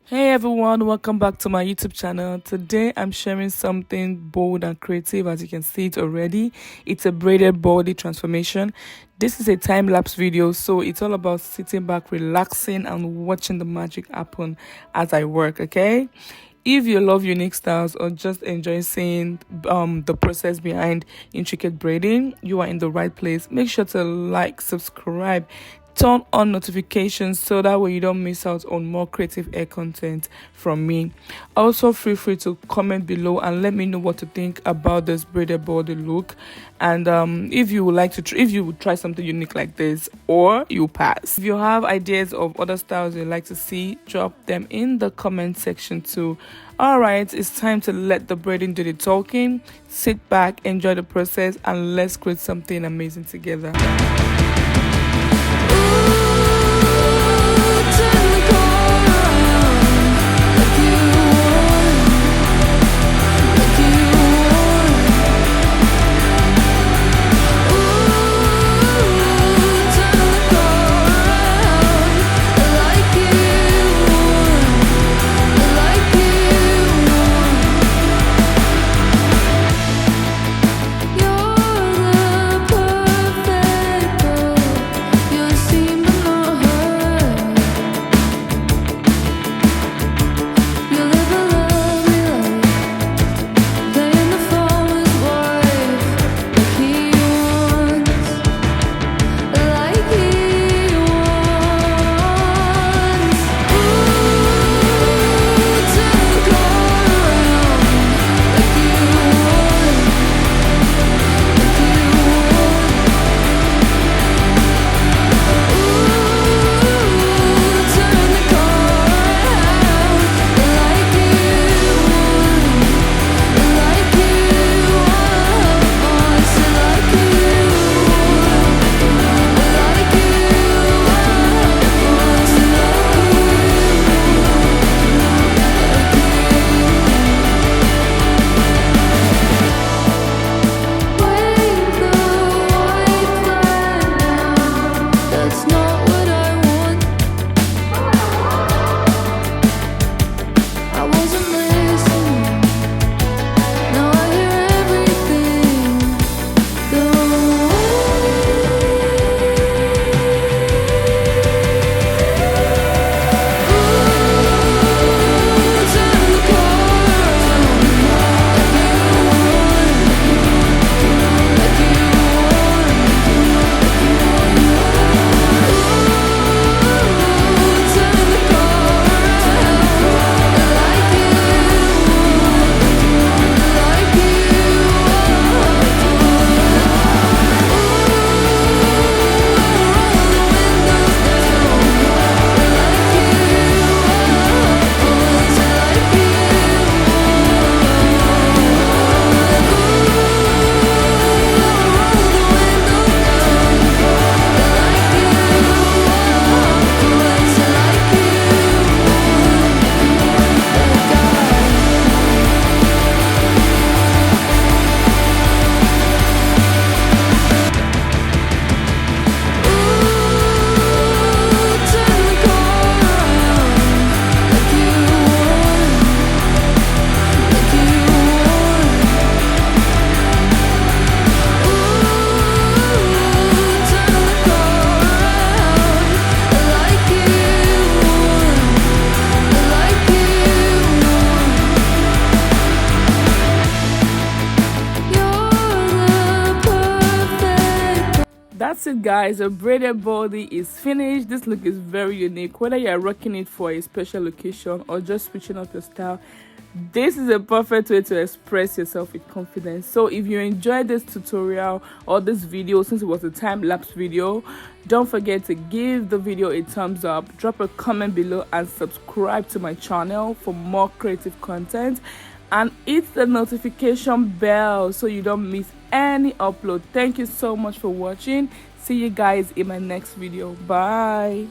Hey everyone, welcome back to my YouTube channel. Today I'm sharing something bold and creative. As you can see it already, it's a braided body transformation. This is a time-lapse video, so it's all about sitting back, relaxing and watching the magic happen as I work. Okay, if you love unique styles or just enjoy seeing the process behind intricate braiding, you are in the right place. Make sure to like, subscribe, turn on notifications so that way you don't miss out on more creative hair content from me. Also, feel free to comment below and let me know what to think about this braided body look, and if you would like to if you would try something unique like this or you pass. If you have ideas of other styles you'd like to see, drop them in the comment section too. All right, it's time to let the braiding do the talking. Sit back, enjoy the process, and let's create something amazing together. That's it, guys. A braided body is finished. This look is very unique. Whether you're rocking it for a special occasion or just switching up your style, this is a perfect way to express yourself with confidence. So if you enjoyed this tutorial or this video, since it was a time-lapse video, don't forget to give the video a thumbs up, drop a comment below, and subscribe to my channel for more creative content, and hit the notification bell so you don't miss any upload. Thank you so much for watching. See you guys in my next video. Bye.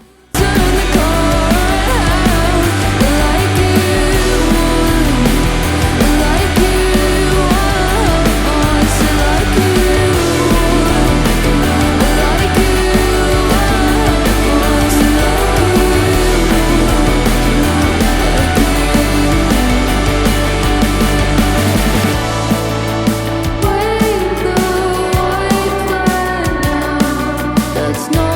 it's not